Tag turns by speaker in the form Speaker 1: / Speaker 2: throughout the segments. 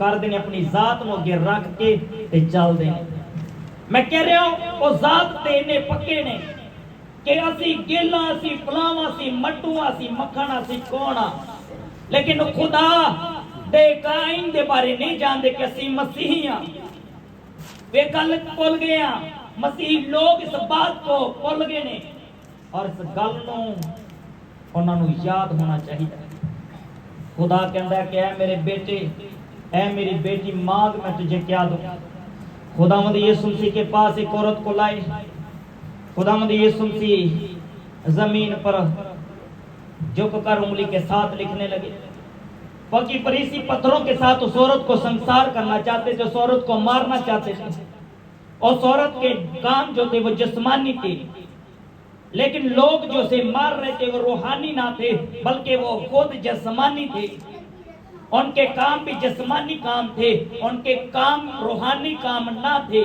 Speaker 1: کر دینے اپنی ذات نو اگے رکھ کے تے چل دینے. میں کہہ رہا ہوں وہ ذات تے نے پکے نے کہ اسی گیلاں اسی پلاواں اسی مٹوں اسی مکھن اسی کونا، لیکن خدا دے قائم دے بارے نہیں جاندے کہ اسی مسیحی ہاں. وہ گل بھول گئے ہیں، مسیح لوگ اس بات کو بھول گئے نے، اور اس گل نو انہاں نو یاد ہونا چاہیے. خدا کہندا ہے کہ اے میرے بیٹے اے میری بیٹی مانگ میں تجھے کیا دوں. خداوند یسوع مسیح کے پاس ایک عورت کو لائے. خداوند یسوع مسیح زمین پر جھک کر انگلی کے ساتھ لکھنے لگے. باقی فریسی پتھروں کے ساتھ اس عورت کو سنسار کرنا چاہتے تھے، اس عورت کو مارنا چاہتے تھے. اس عورت کے کام جو تھے وہ جسمانی تھے، لیکن لوگ جو سے مار رہے تھے وہ روحانی نہ تھے بلکہ وہ خود جسمانی تھے. ان کے کام بھی جسمانی کام تھے، ان کے کام روحانی کام نہ تھے.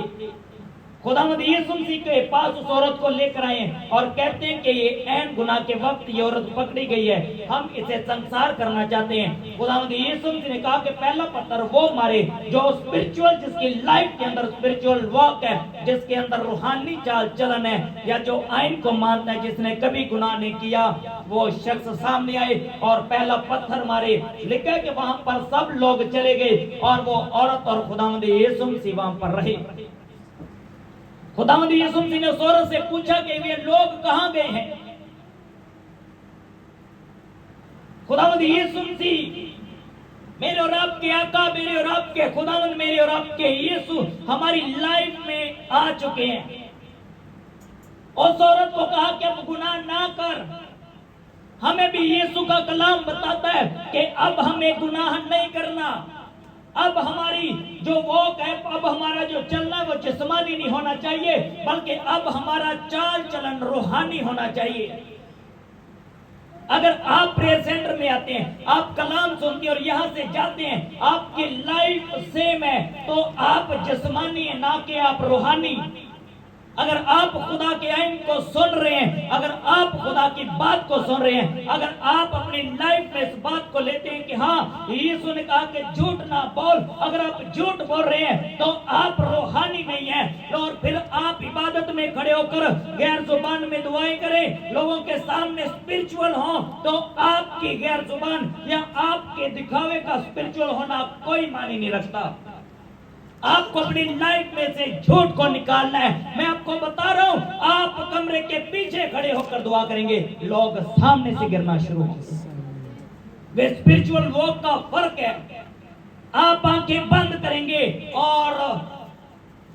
Speaker 1: خداوند یسوع مسیح کے پاس اس عورت کو لے کر آئے ہیں اور کہتے ہیں کہ یہ عین گناہ کے وقت یہ عورت پکڑی گئی ہے، ہم اسے سنسار کرنا چاہتے ہیں. خداوند یسوع مسیح نے کہا کہ پہلا پتھر وہ مارے جو اسپرچول، جس کی لائف کے اندر اسپرچول واک ہے، جس کے اندر روحانی چال چلن ہے، یا جو آئین کو مانتا ہے، جس نے کبھی گناہ نہیں کیا، وہ شخص سامنے آئے اور پہلا پتھر مارے. لکھا ہے کہ وہاں پر سب لوگ چلے گئے اور وہ عورت اور خداوند یسوع مسیح وہاں پر رہے. خداوند یسوع مسیح نے اس عورت سے پوچھا کہ یہ لوگ کہاں گئے ہیں. خداوند یسوع مسیح میرے اور آپ کے آقا، میرے اور آپ کے خداوند، میرے اور آپ کے یسوع ہماری لائف میں آ چکے ہیں. اس عورت کو کہا کہ اب گناہ نہ کر. ہمیں بھی یسوع کا کلام بتاتا ہے کہ اب ہمیں گناہ نہیں کرنا. اب ہماری جو واک ہے، اب ہمارا جو چلنا ہے وہ جسمانی نہیں ہونا چاہیے بلکہ اب ہمارا چال چلن روحانی ہونا چاہیے. اگر آپ پریئر سینٹر میں آتے ہیں، آپ کلام سنتے ہیں اور یہاں سے جاتے ہیں، آپ کی لائف سیم ہے تو آپ جسمانی ہیں نہ کہ آپ روحانی. اگر آپ خدا کے آئین کو سن رہے ہیں، اگر آپ خدا کی بات کو سن رہے ہیں، اگر آپ اپنی لائف میں اس بات کو لیتے ہیں کہ ہاں یسوع نے کہا کہ جھوٹ نہ بول، اگر آپ جھوٹ بول رہے ہیں تو آپ روحانی نہیں ہیں. اور پھر آپ عبادت میں کھڑے ہو کر غیر زبان میں دعائیں کریں، لوگوں کے سامنے اسپرچول ہوں، تو آپ کی غیر زبان یا آپ کے دکھاوے کا اسپرچول ہونا کوئی معنی نہیں رکھتا. آپ کو اپنی لائف میں سے جھوٹ کو نکالنا ہے. میں آپ کو بتا رہا ہوں، آپ کمرے کے پیچھے کھڑے ہو کر دعا کریں گے، لوگ سامنے سے گرنا شروع ہوں گے. وہ اسپرچول واک کا فرق ہے. آپ آنکھیں بند کریں گے اور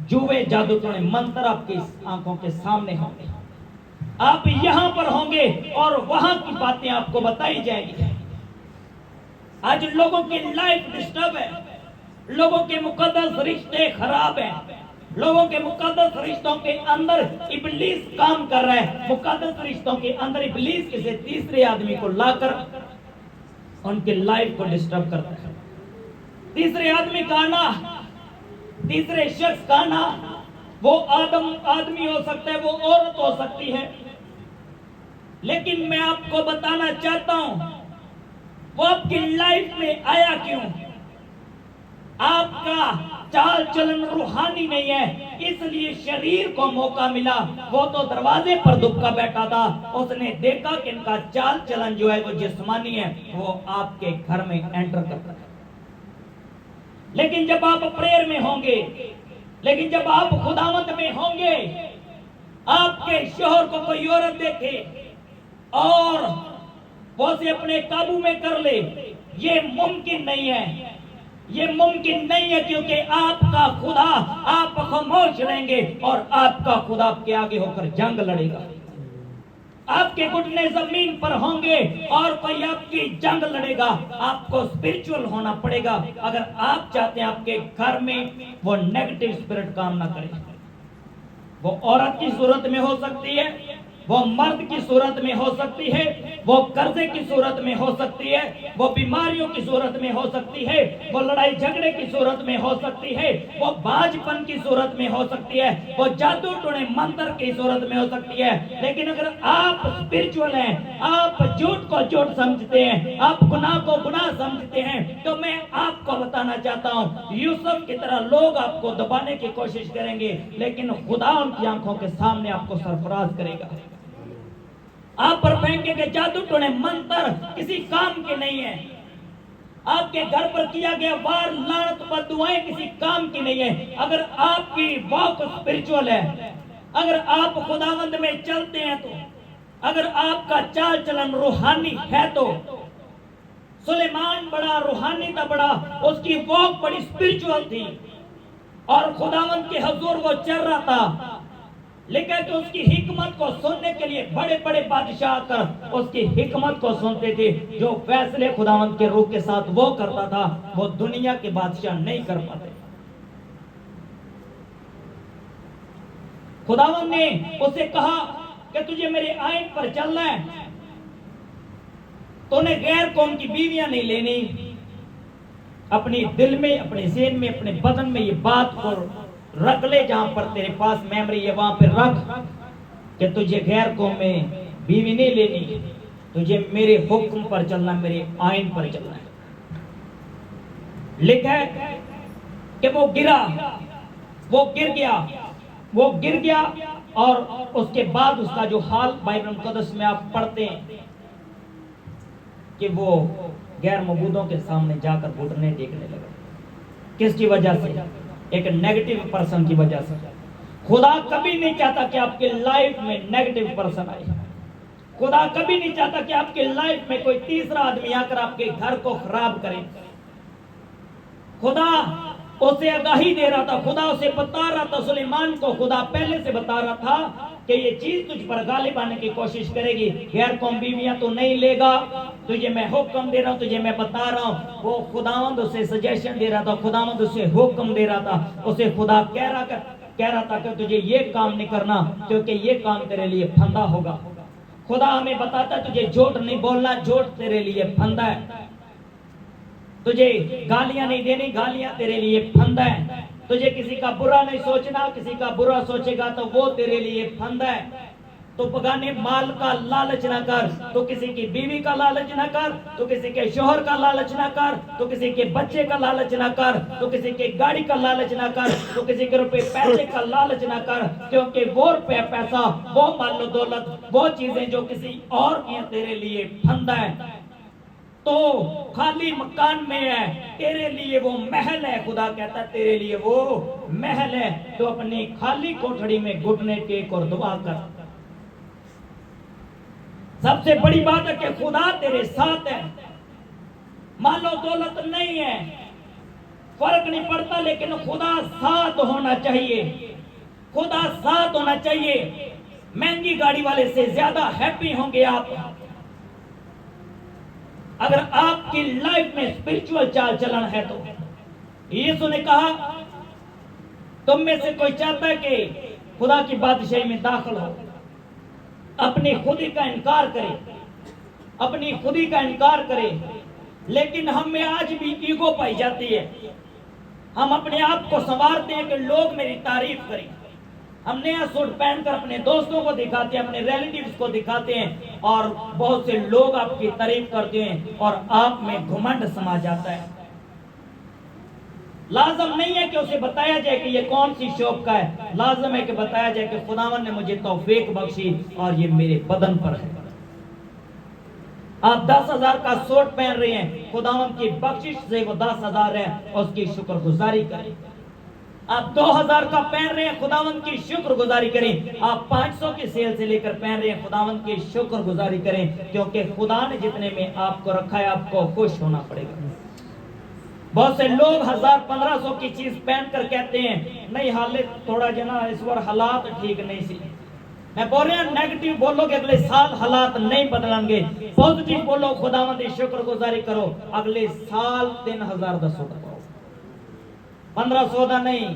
Speaker 1: جوے جادو ٹونے منتر آپ کی آنکھوں کے سامنے ہوں گے. آپ یہاں پر ہوں گے اور وہاں کی باتیں آپ کو بتائی جائیں گی. آج لوگوں کی لائف ڈسٹرب ہے، لوگوں کے مقدس رشتے خراب ہیں، لوگوں کے مقدس رشتوں کے اندر ابلیس کام کر رہا ہے. مقدس رشتوں کے اندر ابلیس کسی تیسرے آدمی کو لا کر ان کی لائف کو ڈسٹرب کرتا ہے. تیسرے آدمی کا آنا، تیسرے شخص کا آنا، وہ آدمی ہو سکتا ہے، وہ عورت ہو سکتی ہے، لیکن میں آپ کو بتانا چاہتا ہوں وہ آپ کی لائف میں آیا کیوں. آپ کا چال چلن روحانی نہیں ہے، اس لیے شریر کو موقع ملا. وہ تو دروازے پر دبکا بیٹھا تھا، اس نے دیکھا کہ ان کا چال چلن جو ہے وہ جسمانی ہے، وہ آپ کے گھر میں انٹر کرتا ہے. لیکن جب آپ پریئر میں ہوں گے، لیکن جب آپ خداوند میں ہوں گے، آپ کے شوہر کو کوئی عورت دیکھے اور وہ اسے اپنے قابو میں کر لے، یہ ممکن نہیں ہے. یہ ممکن نہیں ہے کیونکہ آپ کا خدا، آپ خاموش رہیں گے اور آپ کا خدا آپ کے آگے ہو کر جنگ لڑے گا. آپ کے گھٹنے زمین پر ہوں گے اور کوئی آپ کی جنگ لڑے گا. آپ کو اسپرچول ہونا پڑے گا اگر آپ چاہتے ہیں آپ کے گھر میں وہ نیگیٹو اسپرٹ کام نہ کرے. وہ عورت کی صورت میں ہو سکتی ہے، وہ مرد کی صورت میں ہو سکتی ہے، وہ قرضے کی صورت میں ہو سکتی ہے، وہ بیماریوں کی صورت میں ہو سکتی ہے، وہ لڑائی جھگڑے کی صورت میں ہو سکتی ہے، وہ باج پن کی صورت میں ہو سکتی ہے، وہ جادو ٹونے منتر کی صورت میں ہو سکتی ہے۔ لیکن اگر آپ اسپرچول ہیں، آپ جھوٹ کو جھوٹ سمجھتے ہیں، آپ گناہ کو گناہ سمجھتے ہیں، تو میں آپ کو بتانا چاہتا ہوں یوسف کی طرح لوگ آپ کو دبانے کی کوشش کریں گے، لیکن خدا ان کی آنکھوں کے سامنے آپ کو سرفراز کرے گا۔ آپ پر پھینکے گئے جادو ٹونے منتر کسی کام کے نہیں ہیں، آپ کے گھر پر کیا گیا وار لعنت بددعائیں کسی کام کی نہیں ہے۔ اگر آپ کی واک اسپرچول ہے، اگر آپ خداوند میں چلتے ہیں، تو اگر آپ کا چال چلن روحانی ہے، تو سلیمان بڑا روحانی تھا، بڑا اس کی واک بڑی اسپرچول تھی، اور خداوند کے حضور وہ چل رہا تھا، لیکن کہ اس کی حکمت کو سننے کے لیے بڑے بڑے بادشاہ کر اس کی حکمت کو سنتے تھے۔ جو فیصلے خداوند کے روح کے ساتھ وہ کرتا تھا، وہ دنیا کے بادشاہ نہیں کر پاتے۔ خداوند نے اسے کہا کہ تجھے میرے آئین پر چلنا ہے، تو نے غیر قوم کی بیویاں نہیں لینی۔ اپنی دل میں، اپنے ذہن میں، اپنے بدن میں یہ بات کو رکھ لے، جہاں پر تیرے پاس میموری ہے وہاں پہ رکھ کہ تجھے غیر قوم میں بیوی نہیں لینی، تجھے میرے حکم پر چلنا، میرے آئین پر چلنا ہے۔ لکھا ہے کہ وہ گر گیا اور اس کے بعد اس کا جو حال بائبل مقدس میں آپ پڑھتے ہیں کہ وہ غیر معبودوں کے سامنے جا کر گھٹنے ٹیکنے لگا۔ کس کی وجہ سے؟ ایک نیگیٹو پرسن کی وجہ سے۔ خدا کبھی نہیں چاہتا کہ آپ کے لائف میں نیگیٹو پرسن آئے۔ خدا کبھی نہیں چاہتا کہ آپ کے لائف میں کوئی تیسرا آدمی آ کر آپ کے گھر کو خراب کرے۔ خدا اسے آگاہی دے رہا تھا، خدا اسے بتا رہا تھا، سلیمان کو خدا پہلے سے بتا رہا تھا کہ یہ چیز تجھ پر غالب آنے کی کوشش کرے گی، غیر قوم بیویاں تو نہیں لے گا، تجھے میں حکم دے رہا ہوں، تجھے میں بتا رہا ہوں۔ وہ خداوند اسے سجیشن دے رہا تھا، خداوند اسے حکم دے رہا تھا، اسے خدا کہہ رہا تھا کہ تجھے یہ کام نہیں کرنا، کیونکہ یہ کام تیرے لیے پھندا ہوگا۔ خدا ہمیں بتاتا ہے تجھے جھوٹ نہیں بولنا، جھوٹ تیرے لیے پھندا ہے۔ تجھے گالیاں نہیں دینی، گالیاں تیرے لیے پھندا ہے۔ تجھے کسی کا برا نہیں سوچنا، کسی کا برا سوچے گا تو وہ تیرے لیے پھندا ہے۔ تو بگانے مال کا لالچ نہ کر، تو کسی کی بیوی کا لالچ نہ کر، تو کسی کے شوہر کا لالچ نہ کر، تو کسی کے بچے کا لالچ نہ کر، تو کسی کے گاڑی کا لالچ نہ کر، تو کسی کے روپے پیسے کا لالچ نہ کر، کیونکہ وہ روپے پیسہ، وہ مال و دولت، وہ چیزیں جو کسی اور کی ہیں تیرے لیے پھندا ہے۔ تو خالی مکان میں ہے، تیرے لیے وہ محل ہے۔ خدا کہتا ہے تیرے لیے وہ محل ہے، تو اپنی خالی کوٹھڑی میں گھٹنے ٹیک اور دعا کر۔ سب سے بڑی بات ہے کہ خدا تیرے ساتھ ہے، مال و دولت نہیں ہے، فرق نہیں پڑتا، لیکن خدا ساتھ ہونا چاہیے، خدا ساتھ ہونا چاہیے۔ مہنگی گاڑی والے سے زیادہ ہیپی ہوں گے آپ اگر آپ کی لائف میں اسپرچول چال چلن ہے۔ تو یسوع نے کہا تم میں سے کوئی چاہتا ہے کہ خدا کی بادشاہی میں داخل ہو، اپنی خودی کا انکار کرے، اپنی خودی کا انکار کرے۔ لیکن ہم میں آج بھی ایگو پائی جاتی ہے، ہم اپنے آپ کو سنوارتے ہیں کہ لوگ میری تعریف کریں۔ ہم نیا سوٹ پہن کر اپنے دوستوں کو دکھاتے ہیں، اپنے ریلیٹیوز کو دکھاتے ہیں، اور بہت سے لوگ آپ کی تعریف کرتے ہیں اور آپ میں گھمنڈ سما جاتا ہے۔ لازم نہیں ہے کہ اسے بتایا جائے کہ یہ کون سی شوق کا ہے، لازم ہے کہ بتایا جائے کہ خداوند نے مجھے توفیق بخشی اور یہ میرے بدن پر ہے۔ آپ 10,000 کا سوٹ پہن رہے ہیں، خداوند کی بخشش سے وہ 10,000 ہے، اس کی شکر گزاری کریں۔ آپ 2,000 کا پہن رہے ہیں، خداوند کی شکر گزاری کریں۔ آپ 500 کی سیل سے لے کر پہن رہے ہیں، خداوند کی شکر گزاری کریں، کیونکہ خدا نے جتنے میں آپ کو رکھا ہے آپ کو خوش ہونا پڑے گا۔ بہت سے لوگ 1,000-1,500 کی چیز پہن کر کہتے ہیں نہیں حالت تھوڑا جنا اس وقت حالات ٹھیک نہیں سی۔ میں بول رہا ہوں نیگیٹو بولو گے اگلے سال حالات نہیں بدلیں گے، پوزیٹو بولو خداوند کی شکر گزاری کرو، اگلے سال 3,000 دا سوٹ پاؤ، 1,500 دا نہیں،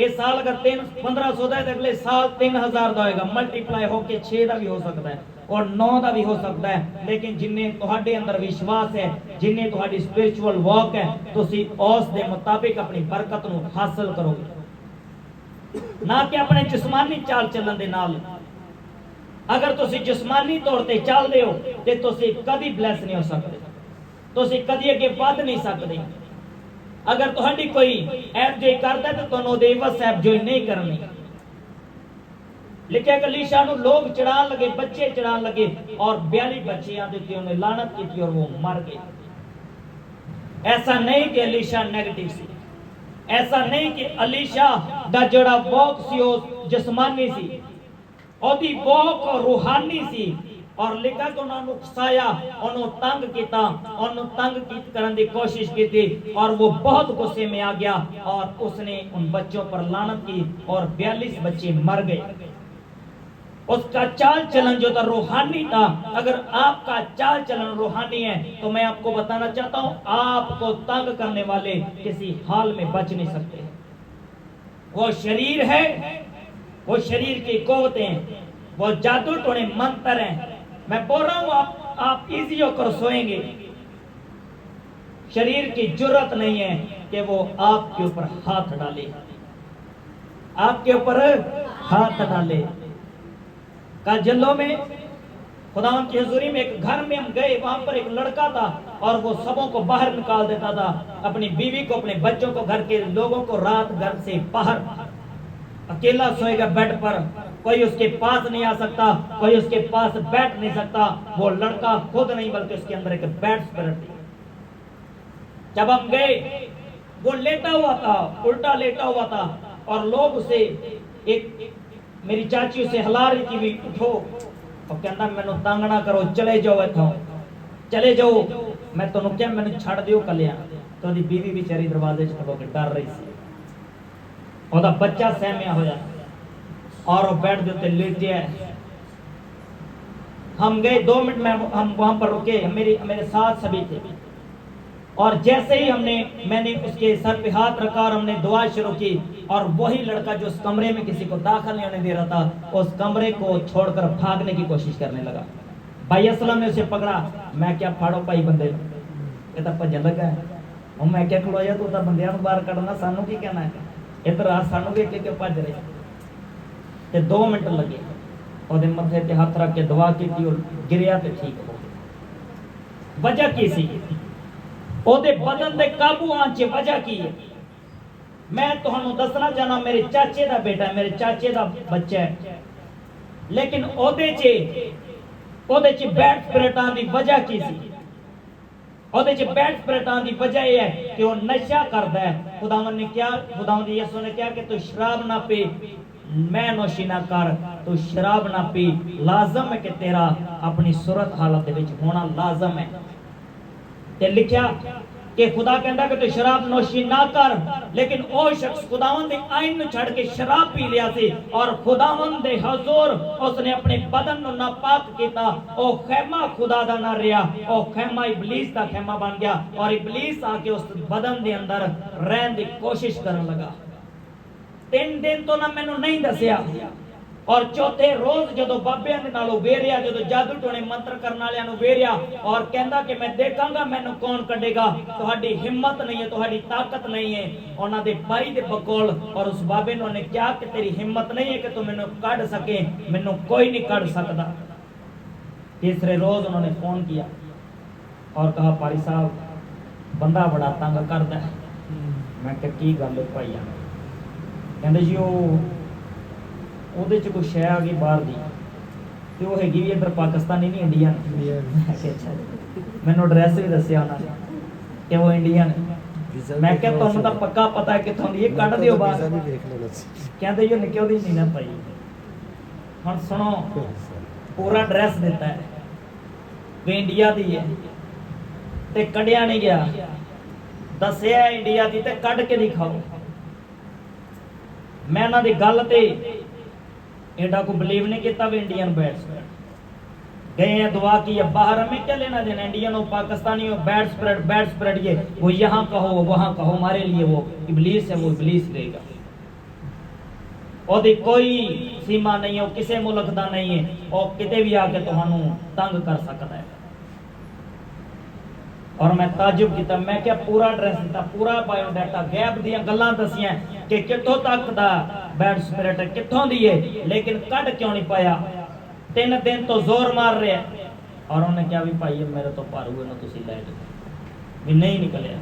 Speaker 1: اس سال اگر 1500 دا ہے تو اگلے سال 3000 دا ہوئے گا، ملٹیپلائی ہو کے 6 دا بھی ہو سکتا ہے اور 9 دا بھی ہو سکتا ہے، لیکن جنہیں تہاڈے اندر وشواس ہے، جنہیں تہاڈی سپیرچول واک ہے، تسی اس دے مطابق اپنی برکت نو حاصل کرو گے، نہ کہ اپنے جسمانی چال چلن دے نال۔ اگر تسی جسمانی طور تے چل دے ہو تے تسی کدی بلیس نہیں ہو سکتے، تسی کدی اگے ود نہیں سکتے۔ اگر تہاڈی کوئی ایپ جوئی کرتا ہے تو تانوں دے وس ایپ جوئی نہیں کرنی۔ لکھیا کہ الیشا نو لوگ چڑھان لگے، بچے چڑھان لگے اور 42 بچیاں دیتی انہوں نے لعنت کی تھی اور وہ مر گئے۔ ایسا نہیں کہ الیشا نیگیٹو سی، ایسا نہیں کہ الیشا دا جڑا واک سی وہ جسمانی سی، اور دی واک روحانی سی، اور لکھا کہ انہوں نے اکسایا، انہوں تنگ کیتا، انہوں تنگ کرن دی کوشش کی تھی اور وہ بہت غصے میں آ گیا اور اس نے ان بچوں پر لعنت کی اور 42 بچے مر گئے۔ اس کا چال چلن جو تھا روحانی تھا۔ اگر آپ کا چال چلن روحانی ہے تو میں آپ کو بتانا چاہتا ہوں آپ کو تنگ کرنے والے کسی حال میں بچ نہیں سکتے۔ وہ شریر ہے، وہ شریر کی قوتیں ہیں، وہ جادو ٹونے منتر ہیں۔ میں بول رہا ہوں آپ ایزی ہو کر سوئیں گے، شریر کی جرت نہیں ہے کہ وہ آپ کے اوپر ہاتھ ڈالے، آپ کے اوپر ہاتھ ڈالے۔ کاجلوں میں خدا کی حضوری میں ایک گھر میں ہم گئے، وہاں پر ایک لڑکا تھا اور وہ سبوں کو باہر نکال دیتا تھا، اپنی بیوی کو، اپنے بچوں کو، گھر کے لوگوں کو رات گھر سے باہر، اکیلا سوئے گا بیڈ پر، کوئی اس کے پاس نہیں آ سکتا، کوئی اس کے پاس بیٹھ نہیں سکتا۔ وہ لڑکا خود نہیں بلکہ اس کے اندر ایک بیڈ اسپرٹ تھی۔ جب ہم گئے وہ لیٹا ہوا تھا، الٹا لیٹا ہوا تھا اور لوگ اسے ایک میری چاچی اسے ہلا رہی تھی بھی اٹھو اور کہنا میں نو تنگ نہ کرو، چلے جاؤ ایتھوں، چلے جاؤ، میں تو کیا میں نے چھڑ دیو کلیا۔ تو دی بیوی بیچاری دروازے چ کھلو کے ڈر رہی سی، اور دا بچہ سہمیا ہویا اور وہ بیٹھ دے تے لیٹیا ہے۔ ہم گئے 2 منٹ میں ہم وہاں پر رکے، میرے ساتھ سبھی تھے، اور جیسے ہی میں نے اس کے سر پہ ہاتھ رکھا اور ہم نے دعا شروع کی، اور وہی لڑکا جو اس کمرے میں کسی کو داخل نہیں ہونے دے رہا تھا اس کمرے کو چھوڑ کر بھاگنے کی کوشش کرنے لگا۔ بھائی اسلم نے اسے پکڑا، میں کیا پھاڑو پائی بندے یہ تو بھجن لگا ہے، اور میں کیا کھلو جا تو بندیاں باہر کھڑنا، سانو کی کہنا ہے، ادھر آ سانو بھی کہ بھج رہے تے 2 منٹ لگے، اور متھے تے ہاتھ رکھ کے دعا کی اور گریا تے ٹھیک ہو گیا۔ وجہ کی سی؟ او دے بدن دے قابو آن چ وجہ کی ہے؟ میں تہانوں دسنا چاہنا میرے چاچے دا بیٹا ہے، میرے چاچے دا بچہ ہے، لیکن او دے چ بیڈ سپرٹاں دی وجہ کی سی؟ او دے چ بیڈ سپرٹاں دی وجہ یہ ہے کہ وہ نشہ کردا ہے۔ خداوند نے کیا، خداوند یسوع نے کیا کہ تو شراب نہ پی، میں نوشی نہ کر، تو شراب نہ پی، لازم ہے کہ تیرا اپنی صورت حالت دے وچ ہونا لازم ہے۔ تے لکھیا کہ خدا کہندا کہ تو شراب نوشی نہ کر، لیکن او شخص خداوند دے آئین نو چھڑ کے شراب پی لیا سی اور خداوند دے حضور اس نے اپنے بدن نو ناپاک کیتا۔ او خیمہ خدا دا نہ رہیا، او خیمہ ابلیس دا خیمہ بن گیا، اور ابلیس آ کے اس بدن دے اندر رہن دی کوشش کرن لگا۔ 3 دن تو نہ مینوں نہیں دسیا، اور چوتھے روز جدو بابیاں دے نالوں ویریا، جدو جادو ٹونے منتر کرن والےاں نوں ویریا اور کہندا کہ میں دیکھاں گا مینوں کون کڈے گا، تہاڈی ہمت نہیں ہے، تہاڈی طاقت نہیں ہے۔ انہاں دے بھائی دے بکول اور اس بابے نے انہیں کیا کہ تیری ہمت نہیں ہے کہ تو مینوں کڈ سکے، مینوں کوئی نہیں کڈ سکدا۔ تیسرے روز انہوں نے فون کیا اور کہا پاری صاحب بندہ بڑا تنگ کردا ہے۔ میں کہ کی گل پائی آ؟ کہندے جی وہ کوئی شے آ گئی باہر دی تے وہ ہے گی ادھر پاکستانی نہیں انڈین۔ اچھا مینوں ایڈریس بھی دسیا انہاں نے کہ وہ انڈین۔ میں کہ تانوں تا پکا پتہ ہے کتھوں دی، کڈ دیو باہر۔ کہندے جو نکیو دی نہیں نہ پئی۔ ہن سنو پورا ایڈریس دیتا ہے کہ انڈیا دی ہے تے کڈیا نہیں گیا، دسیا انڈیا دی تے کڈ کے دکھاؤ۔ میں انہاں دی گل تے ایڈا کو بلیو نہیں کیتا بھی انڈین بیٹس گئے ہیں، دعا کی ہے، باہر ہمیں کیا لینا دینا، انڈین ہو پاکستانی ہو، بیٹ سپریڈ یہ وہ یہاں کہو وہاں کہو، ہمارے لیے وہ ابلیس ہے، وہ ابلیس لے گا۔ ਉਹਦੀ ਕੋਈ ਸੀਮਾ ਨਹੀਂ ਹੈ, ਉਹ ਕਿਸੇ ਮੁਲਕ ਦਾ ਨਹੀਂ ਹੈ, ਉਹ ਕਿਤੇ ਵੀ ਆ ਕੇ ਤੁਹਾਨੂੰ ਤੰਗ ਕਰ ਸਕਦਾ ਹੈ। اور میں تعجب کیتا، میں کیا پورا ایڈریس دیتا، پورا بایو ڈیٹا، غیب دیاں گلاں دسیاں کہ کتھوں تک دا بیڈ سپرٹ کتھوں دی ہے، لیکن کڈ کیوں نہیں پایا؟ 3 دن تو زور مار رہے ہیں، اور انہوں نے کیا بھی پائی میرے تو پار ہوئے نہ تسی لے جاؤ، بھی نہیں نکلیا۔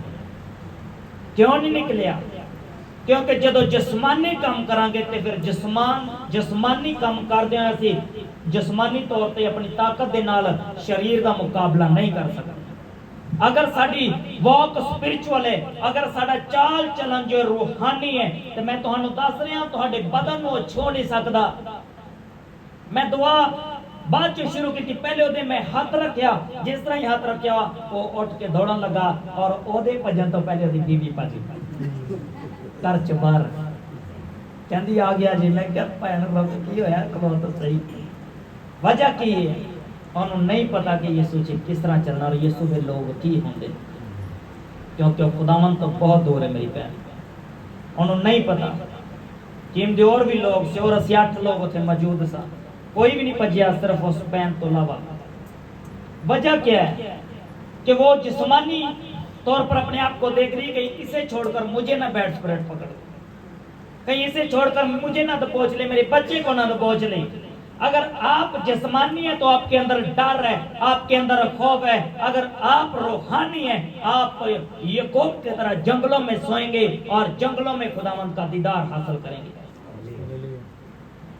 Speaker 1: کیوں نہیں نکلیا؟ کیونکہ جدو جسمانی کام کریں گے تے پھر جسمانی کام کر دیں اسی جسمانی طور تے اپنی طاقت دے نال شریر دا مقابلہ نہیں کر سکتے۔ اگر ساڈی واک سپرچول ہے، اگر ساڈا چال چلن جو روحانی ہے، تو میں تہانوں دس رہا ہوں تہاڈے بدن نو چھوڑ نہیں سکدا۔ میں دعا بعد جو شروع کی تھی، پہلے وہ میں ہاتھ رکھیا، جس طرح ہی ہاتھ رکھیا وہ اٹھ کے دوڑن لگا، اور وہ دے پجن تو پہلے وہ بیوی پاجی کر چبار کہندی آ گیا جی۔ میں کیا پہن رب کی ہویا کلو تو صحیح، وجہ کی ہے انہوں نہیں پتا کہ یسوع جی کس طرح چلنا، اور یسوع کے لوگ کی ہوندے، کیونکہ خداوند تو بہت دور ہے میری بہن، انہوں نہیں پتا۔ ٹیم دے اور بھی لوگ سے، اور 8 لوگ تھے موجود سا، کوئی بھی نہیں پجیا صرف اس بہن تو علاوہ۔ وجہ کیا ہے کہ وہ جسمانی طور پر اپنے آپ کو دیکھ رہی کہ اسے چھوڑ کر مجھے نہ بیڈ سپریٹ پکڑ، کہیں اسے چھوڑ کر مجھے نہ دبوچ لے، میرے بچے کو نہ دبوچ لے۔ اگر آپ جسمانی ہیں تو آپ کے اندر ڈر ہے، آپ کے اندر خوف ہے۔ اگر آپ روحانی ہیں، آپ یعقوب کی طرح جنگلوں میں سوئیں گے اور جنگلوں میں خداوند کا دیدار حاصل کریں گے۔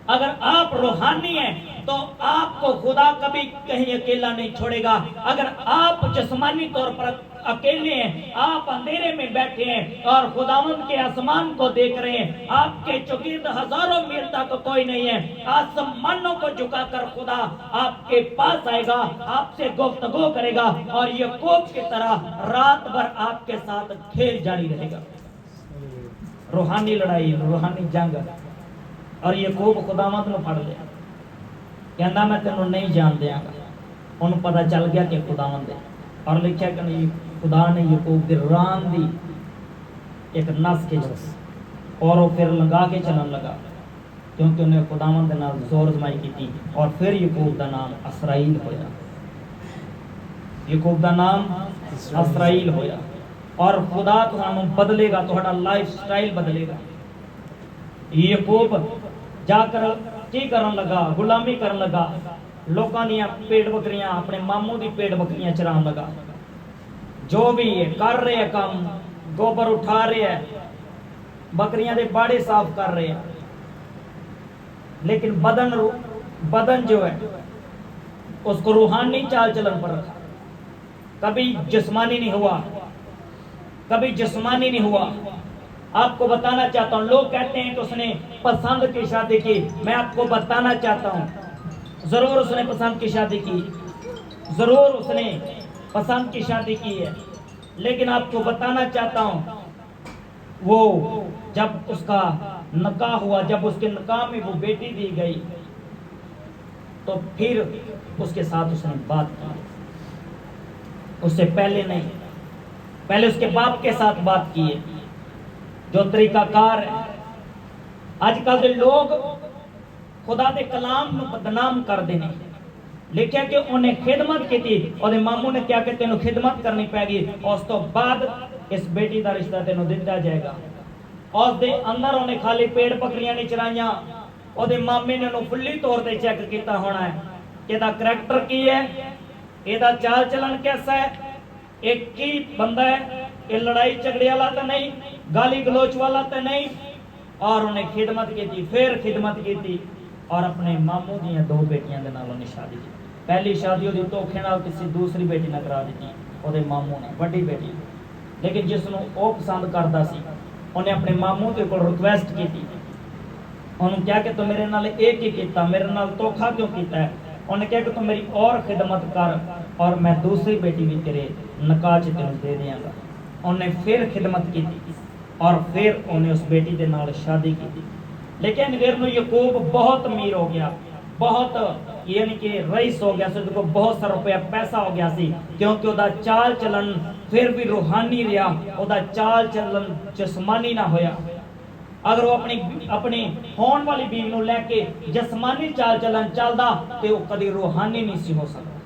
Speaker 1: اگر آپ روحانی ہیں تو آپ کو خدا کبھی کہیں اکیلا نہیں چھوڑے گا۔ اگر آپ جسمانی طور پر اکیلے ہیں، آپ اندھیرے میں بیٹھے ہیں اور خداوند کے آسمان کو دیکھ رہے ہیں، آپ کے چوگرد ہزاروں میل تک کوئی نہیں ہے، آسمانوں کو جھکا کر خدا آپ کے پاس آئے گا، آپ سے گفتگو کرے گا، اور یعقوب کی طرح رات بھر آپ کے ساتھ کھیل جاری رہے گا۔ روحانی لڑائی، روحانی جنگ۔ اور یعقوب خداوند نو پھڑ لیا، کہندا میں تینوں نہیں جان دیاں گا۔ انہوں پتہ چل گیا کہ خداوند ہے، اور لکھیا کہ خدا نے یعقوب دی ران دی ایک نس کے جس، اور وہ پھر لگا کے چلن لگا، کیونکہ انہیں خداوند دے نال زور زمائی کی تھی، اور پھر یعقوب دا نام اسرائیل ہویا۔ یعقوب دا نام اسرائیل ہویا۔ اور خدا تہانوں بدلے گا، تہاڈا لائف سٹائل بدلے گا۔ یعقوب جا کر کی کرن لگا؟ غلامی کرن لگا، لوکاں دیاں پیڑ بکریاں، اپنے ماموں دی پیڑ بکریاں چران لگا۔ جو بھی ہے کر رہے ہیں کام، گوبر اٹھا رہے ہیں، بکریاں دے باڑے صاف کر رہے ہیں، لیکن بدن جو ہے اس کو روحانی چال چلن پر رکھا، کبھی جسمانی نہیں ہوا، کبھی جسمانی نہیں ہوا۔ آپ کو بتانا چاہتا ہوں، لوگ کہتے ہیں کہ اس نے پسند کی شادی کی، میں آپ کو بتانا چاہتا ہوں ضرور اس نے پسند کی شادی کی، ضرور اس نے پسند کی شادی کی ہے، لیکن آپ کو بتانا چاہتا ہوں وہ جب اس کا نکاح ہوا، جب اس کے نکاح میں وہ بیٹی دی گئی، تو پھر اس کے ساتھ اس نے بات کی، اس سے پہلے نہیں، پہلے اس کے باپ کے ساتھ بات کی ہے، جو طریقہ کار ہے۔ آج کل دے لوگ خدا دے کلام نو بدنام کر دینے، لکھیا کہ انہیں خدمت کی تھی، اور ماموں نے کیا کہ تینوں خدمت کرنی پائے گی، اور اس تو بعد اس بیٹی دا رشتہ تینوں دیتا جائے گا۔ اور دے اندر انہیں خالی پیڑ بکریاں نہیں چرائیاں، اور دے مامے نے انہوں فلی طور تے چیک کیتا ہونا ہے کہ دا کریکٹر کی ہے، یہ دا چال چلن کیسا ہے، ایک کی بندہ ہے، یہ لڑائی جھگڑے والا تو نہیں، گالی گلوچ والا تو نہیں۔ اور انہیں خدمت کی تھی، پھر خدمت کی تھی، اور اپنے ماموں دیاں 2 بیٹیاں دے نال انہیں شادی کی۔ پہلی شادی دی دھوکھے نال کسی دوسری بیٹی نہ کرا دیتی، وہ ماموں نے بڑی بیٹی، لیکن جس نو او پسند کرتا سی انہیں اپنے ماموں کے کو ریکویسٹ کی تھی، انہوں کیا کہ تو میرے نال ایک ہی کیتا، میرے نال دھوکھا کیوں کیتا ہے؟ انہیں کہا کہ تو میری اور خدمت کر، اور میں دوسری بیٹی بھی تیرے نکاح چ تینوں دے دیاں گا۔ انہیں پھر خدمت کی تھی، اور پھر انہیں اس بیٹی دے نال شادی کی تھی۔ لیکن پھر یعقوب بہت امیر ہو گیا، بہت یعنی کہ رئیس ہو گیا، کو بہت سا روپیہ پیسہ ہو گیا سی، کیونکہ وہ چال چلن پھر بھی روحانی رہا، وہ چال چلن جسمانی نہ ہویا۔ اگر وہ اپنی ہون والی بیوی نو لے کے جسمانی چال چلن چلدا تے وہ کدی روحانی نہیں سی ہو سکتا.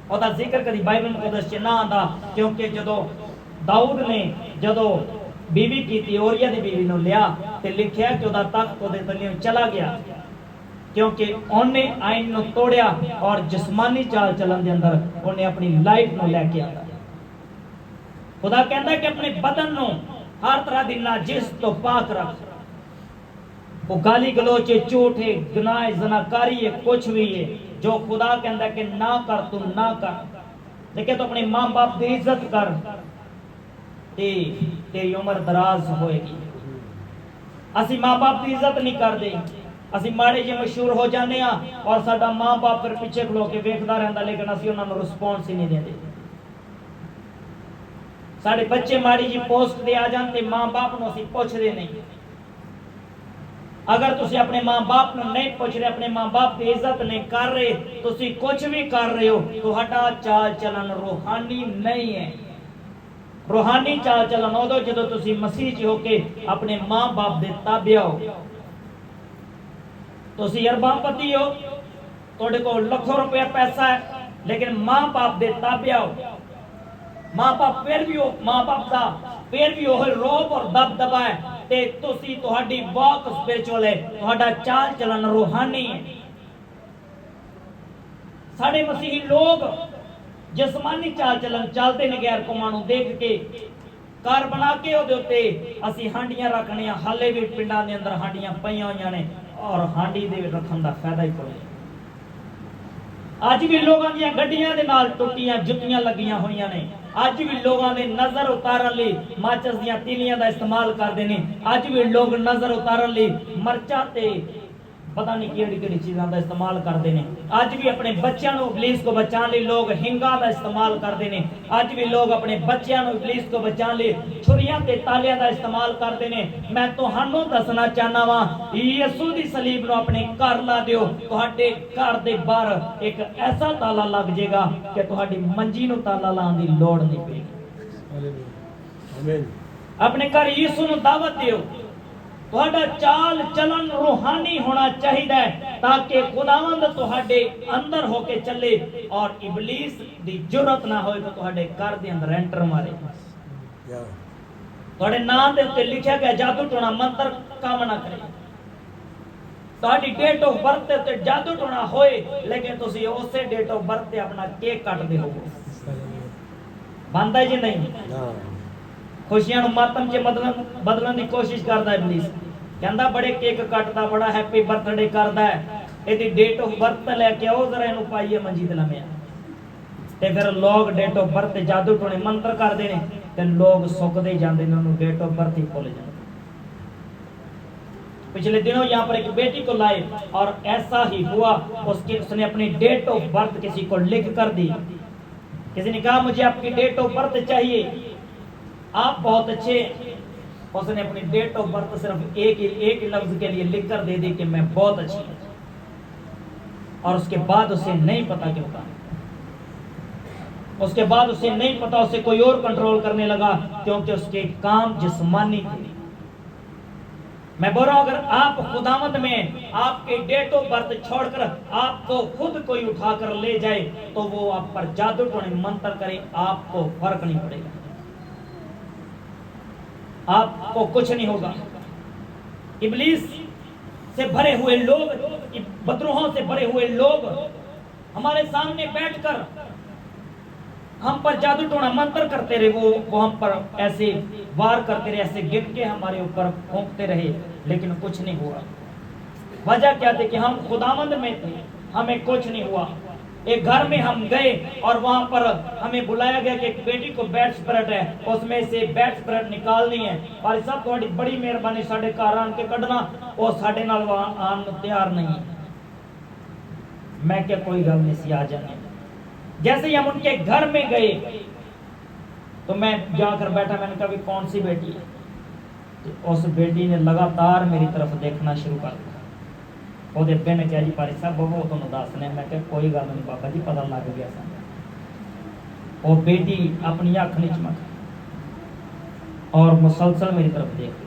Speaker 1: اور دا ذکر کدی بائبل مقدس چ نہ آندا, کیونکہ جدو داؤد نے جدو بیوی کیتی اوریا دی بیوی نو لیا تے لکھیا کہ دا تخت دے تلیوں چلا گیا, کیونکہ انہیں آئین نو توڑیا اور جسمانی چال چلن دے اندر انہیں اپنی لائف نو لے کے آتا. خدا کہندا ہے کہ اپنے بدن نو ہر طرح دی ناجس تو پاک رکھ. وہ گالی گلوچ ہے, جھوٹ ہے, گناہ ہے, زناکاری ہے, کچھ بھی ہے جو خدا کہندا ہے کہ نہ کر, تو نہ کر. لیکن تو اپنے ماں باپ دی عزت کر, تیری عمر دراز ہوئے گی. اسی ماں باپ دی عزت نہیں کر دے, اسی ماڑے جی مشہور ہو جانے ہاں اور ساڈا ماں باپ پھر پیچھے کھلو کے ویکھدا رہندا, لیکن اسی انہاں نوں رسپانس ہی نہیں دیندے. ساڈے بچے ماڑی جی پوسٹ دے آ جان تے ماں باپ نوں اسی پوچھ دے نہیں. اگر تسی اپنے ماں باپ نوں نہیں پوچھ رہے, اپنے ماں باپ کی عزت نہیں کر رہے, تسی کچھ بھی کر رہے ہو, تہاڈا چال چلن روحانی نہیں ہے. روحانی چال چلن ادو جدو تسی مسیح چ ہو کے اپنے ماں باپ دے تابع ہو. تسی ارباں پتی ہو, تہاڈے کول لاکھوں روپیہ پیسہ ہے, لیکن ماں باپ دے تابع ہو. ماں باپ پھر بھی ماں باپ دا پھر بھی وہ روب اور دبدبا ہے تے تسی تہاڈی واک سپرچول ہے, تہاڈا چال چلن روحانی ہے. ساڈے مسیحی لوگ جسمانی چال چلن چلتے نے غیر قوماں نوں دیکھ کے کار بنا کے او دے اوتے اسی ہانڈیاں رکھنے, حالے بھی پنڈاں دے اندر ہانڈیاں پئیاں ہوئیاں نے اور ہانڈی دے رکھن دا فائدہ ہی کوئی. اج بھی لوگاں دی گڈیاں دے نال ٹوٹیاں جتیاں لگیاں ہوئیاں نے. اج بھی لوگاں دے نظر اتارن لئی ماچس دیاں تیلیاں دا استعمال کردے نے. اج بھی لوگ نظر اتارن لئی مرچاں تے پتہ نہیں کیڑی کیڑی چیزاں دا استعمال کردے نے. اج بھی اپنے بچیاں نو ابلیس کو بچان لئی لوگ ہنگاں دا استعمال کردے نے. اج بھی لوگ اپنے بچیاں نو ابلیس کو بچان لئی چھریاں تے تالیاں دا استعمال کردے نے. میں تہانوں دسنا چاہنا وا, یسوع دی صلیب نو اپنے گھر لا دیو, تہاڈے گھر دے باہر ایک ایسا تالا لگ جائے گا کہ تہاڈی منجی نو تالا لان دی لوڑ نہیں پے گی. اپنے گھر یسوع نو دعوت دیو. تہاڈا چال چلن روحانی ہونا چاہیے تاکہ خداوند تہاڈے اندر ہو کے چلے اور ابلیس دی جرت نہ ہوئے تو تہاڈے گھر دے اندر انٹر مارے. تہاڈے نام دے تے لکھیا گیا جادو ٹونا منتر کام نہ کرے. تہاڈی ڈیٹ آف برتھ تے جادو ٹونا ہوئے, لیکن تسی اسی ڈیٹ آف برتھ تے اپنا کیک کٹ دے ہو. بندا جی نہیں, خوشیاں نو ماتم چ بدلن دی کوشش کردا ہے ابلیس. کہندا بڑے کیک کٹدا, بڑا ہیپی برتھ ڈے کردا ہے, ایدی ڈیٹ آف برتھ لے کے آؤ ذرا اینو پائیے منجی تے لمیا. تے پھر لوگ ڈیٹ آف برتھ جادو ٹونے منتر کردے نے تے لوگ سکدے جاندے نے, انہوں ڈیٹ آف برتھ ہی بھول جاندے. پچھلے دنوں یہاں پر ایک بیٹی کو لائے اور ایسا ہی ہوا, اس نے اپنی ڈیٹ آف برتھ کسی کو لکھ کر دی. کسی نے کہا مجھے آپ کی ڈیٹ آف برتھ چاہیے, آپ بہت اچھے. اس نے اپنی ڈیٹ آف برتھ صرف ایک لفظ کے لیے لکھ کر دے دی کہ میں بہت اچھی ہوں, اور اس کے بعد اسے نہیں پتا کہ ہوتا. اس کے بعد اسے نہیں پتا, اسے کوئی اور کنٹرول کرنے لگا کیونکہ اس کے کام جسمانی تھے. میں بول رہا ہوں اگر آپ خداوند میں آپ کے ڈیٹ آف برتھ چھوڑ کر آپ کو خود کوئی اٹھا کر لے جائے تو وہ آپ پر جادو ٹونے منتر کرے, آپ کو فرق نہیں پڑے گا, آپ کو کچھ نہیں ہوگا. ابلیس سے بھرے ہوئے لوگ, بدروہوں سے بھرے ہوئے لوگ ہمارے سامنے بیٹھ کر ہم پر جادو ٹونا منتر کرتے رہے, وہ ہم پر ایسے وار کرتے رہے, ایسے گر کے ہمارے اوپر پھونکتے رہے, لیکن کچھ نہیں ہوا. وجہ کیا تھی کہ ہم خداوند میں تھے, ہمیں کچھ نہیں ہوا. ایک گھر میں ہم گئے اور وہاں پر ہمیں بلایا گیا کہ ایک بیٹی کو بیڈ سپریٹ ہے, اس میں سے بیڈ سپریٹ نکالنی ہے. اور سب تھوڑی بڑی مہربانی ساڈے گھر آن کے کڈنا, وہ ساڈے نال آن تیار نہیں. میں کہ کوئی گل نہیں سی, آ جانے. جیسے ہی ہم ان کے گھر میں گئے تو میں جا کر بیٹھا, میں نے کہا کون سی بیٹی ہے؟ تو اس بیٹی نے لگاتار میری طرف دیکھنا شروع کر دیا. وہ بے نے کہا جی پاری صاحب وہ تمہیں دسنے. میں کہ کوئی گل نہیں بابا جی, پتہ لگ گیا سن. وہ بیٹی اپنی اکھ نہیں چمک اور مسلسل میری طرف دیکھ رہی.